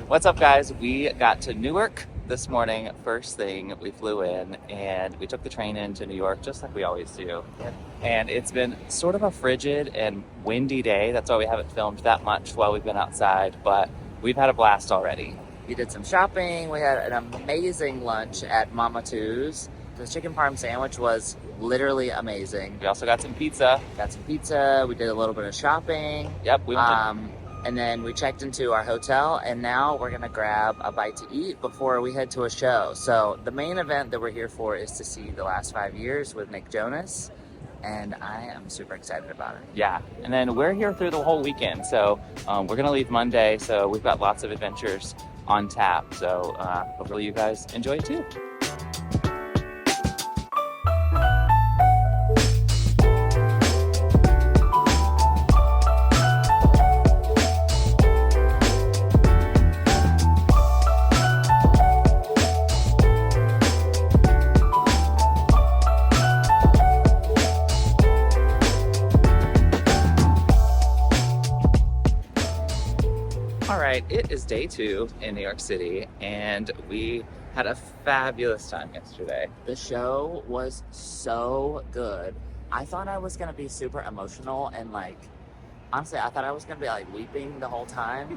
What's up, guys? We got to Newark this morning. First thing, we flew in and we took the train into New York just like we always do. Yep. And it's been sort of a frigid and windy day. That's why we haven't filmed that much while we've been outside, but we've had a blast already. We did some shopping. We had an amazing lunch at Mama Two's. The chicken parm sandwich was literally amazing. We also got some pizza. Got some pizza. We did a little bit of shopping. Yep, we went to And then we checked into our hotel, and now we're gonna grab a bite to eat before we head to a show. So the main event that we're here for is to see The Last 5 Years with Nick Jonas, and I am super excited about it. Yeah, and then we're here through the whole weekend. So we're gonna leave Monday. So we've got lots of adventures on tap. So hopefully you guys enjoy it too. All right, it is day 2 in New York City, and we had a fabulous time yesterday. The show was so good. I thought I was gonna be super emotional and honestly, I thought I was gonna be weeping the whole time.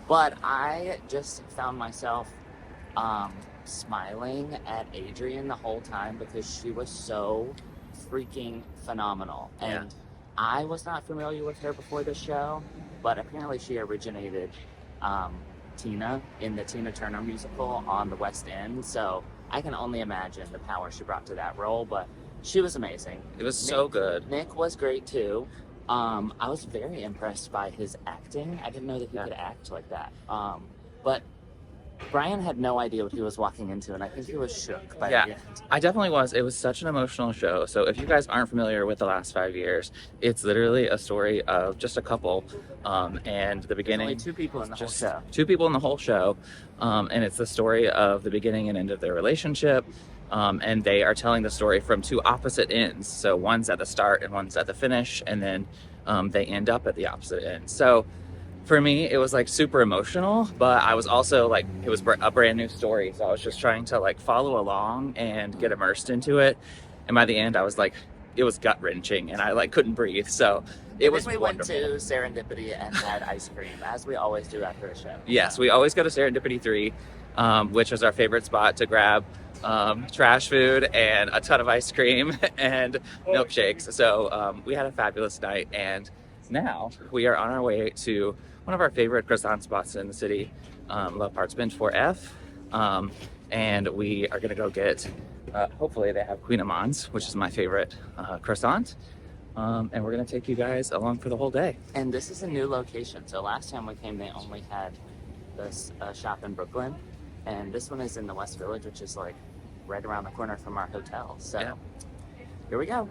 But I just found myself smiling at Adrienne the whole time because she was so freaking phenomenal. Yeah. And I was not familiar with her before the show, but apparently she originated Tina in the Tina Turner musical on the West End. So I can only imagine the power she brought to that role, but she was amazing. It was so good. Nick was great too. I was very impressed by his acting. I didn't know that he could act like that. But Brian had no idea what he was walking into, and I think he was shook by the end. I definitely was. It was such an emotional show. So if you guys aren't familiar with The Last 5 Years, it's literally a story of just a couple, and the beginning. Only two people in the whole show. 2 people in the whole show, and it's the story of the beginning and end of their relationship. And they are telling the story from 2 opposite ends. So one's at the start and one's at the finish, and then they end up at the opposite end. So for me, it was super emotional, but I was also it was a brand new story. So I was just trying to follow along and get immersed into it. And by the end, I was it was gut wrenching and I couldn't breathe. So it was we wonderful. went to Serendipity and had ice cream, as we always do after a show. Yes, we always go to Serendipity 3, which is our favorite spot to grab trash food and a ton of ice cream and milkshakes. So we had a fabulous night, and now we are on our way to one of our favorite croissant spots in the city, Love Parts Bench 4F, and we are going to go get, hopefully they have Queen Aman's, which is my favorite croissant, and we're going to take you guys along for the whole day. And this is a new location. So last time we came, they only had this shop in Brooklyn, and this one is in the West Village, which is right around the corner from our hotel. So Yeah. Here we go.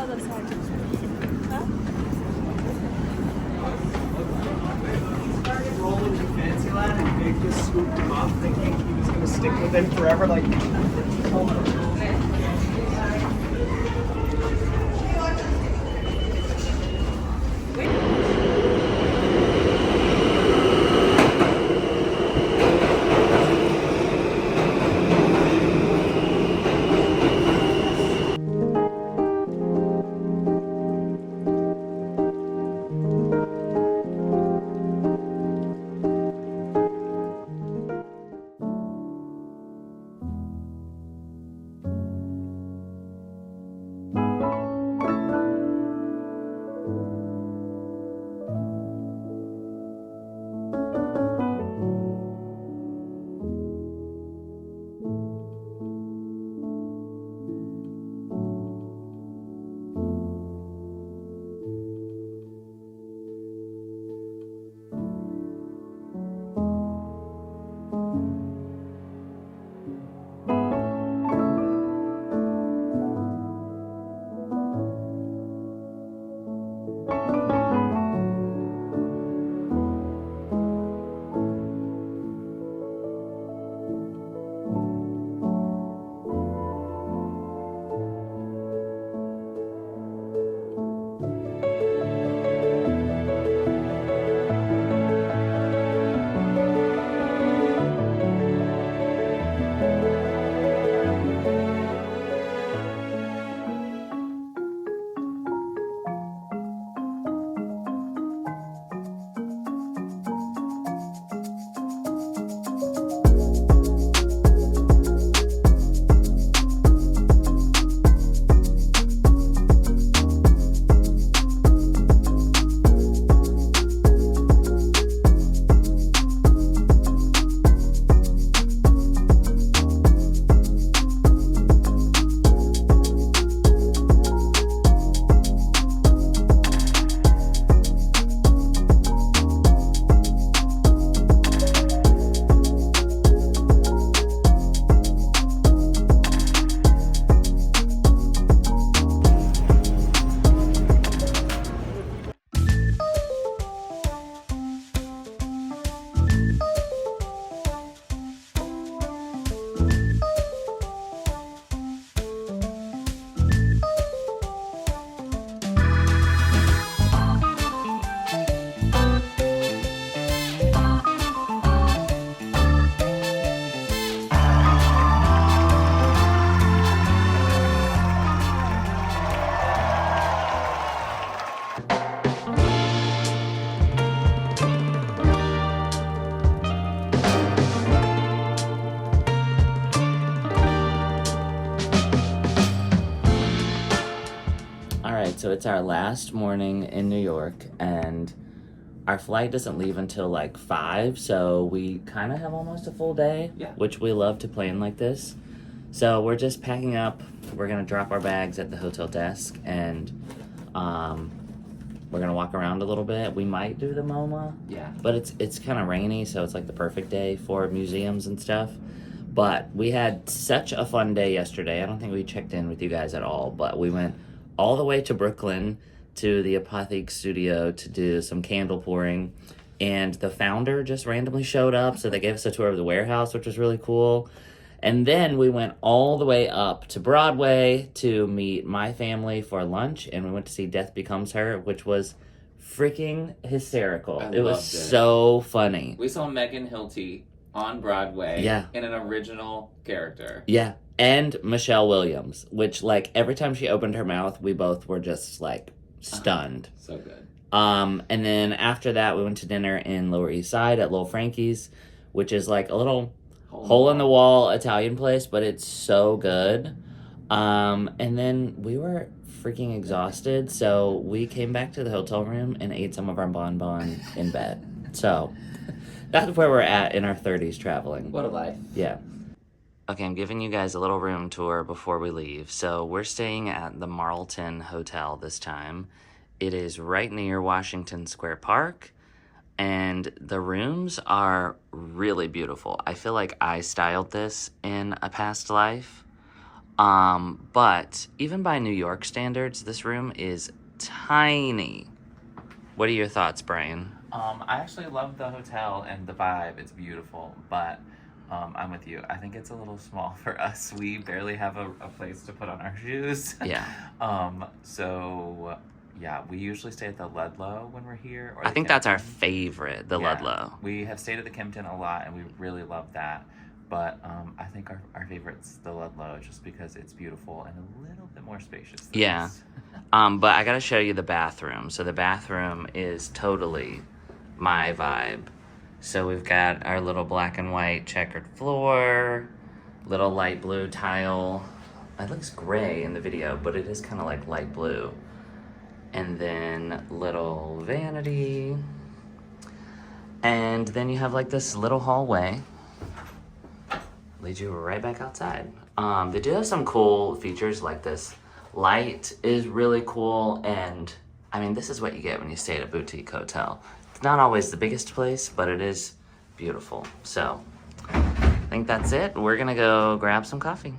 other side. Huh? Started rolling in Fantasyland and Big just swooped him up thinking he was going to stick with him forever. Like, So it's our last morning in New York, and our flight doesn't leave until like 5, so we kind of have almost a full day, which we love to plan like this. So we're just packing up. We're going to drop our bags at the hotel desk, and we're going to walk around a little bit. We might do the MoMA. Yeah. But it's kind of rainy, so it's like the perfect day for museums and stuff. But we had such a fun day yesterday. I don't think we checked in with you guys at all, but we went all the way to Brooklyn to the Apotheke studio to do some candle pouring. And the founder just randomly showed up, so they gave us a tour of the warehouse, which was really cool. And then we went all the way up to Broadway to meet my family for lunch, and we went to see Death Becomes Her, which was freaking hysterical. It was so funny. We saw Megan Hilty on Broadway in an original character. Yeah. And Michelle Williams, which, like, every time she opened her mouth, we both were just, like, stunned. So good. And then after that, we went to dinner in Lower East Side at Lil Frankie's, which is, like, a little hole-in-the-wall Italian place, but it's so good. And then we were freaking exhausted, so we came back to the hotel room and ate some of our bonbon in bed. So that's where we're at in our 30s traveling. What a life. Yeah. Okay, I'm giving you guys a little room tour before we leave. So we're staying at the Marlton Hotel this time. It is right near Washington Square Park, and the rooms are really beautiful. I feel like I styled this in a past life. But even by New York standards, this room is tiny. What are your thoughts, Brian? I actually love the hotel and the vibe. It's beautiful, but I'm with you. I think it's a little small for us. We barely have a place to put on our shoes. Yeah. So yeah, we usually stay at the Ludlow when we're here. Or I the think that's our Kimpton. favorite, the Yeah. Ludlow. We have stayed at the Kimpton a lot, and we really love that. But I think our favorite's the Ludlow, just because it's beautiful and a little bit more spacious. Than Yeah. this. But I gotta show you the bathroom. So the bathroom is totally my vibe. So we've got our little black and white checkered floor, little light blue tile. It looks gray in the video, but it is kind of like light blue. And then little vanity. And then you have like this little hallway. Leads you right back outside. They do have some cool features like this. Light is really cool, and I mean, this is what you get when you stay at a boutique hotel. It's not always the biggest place, but it is beautiful. So, I think that's it. We're gonna go grab some coffee.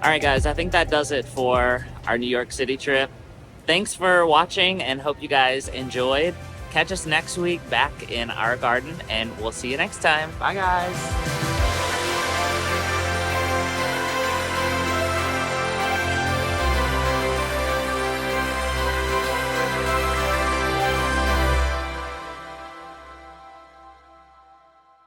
All right, guys, I think that does it for our New York City trip. Thanks for watching and hope you guys enjoyed. Catch us next week back in our garden, and we'll see you next time. Bye, guys.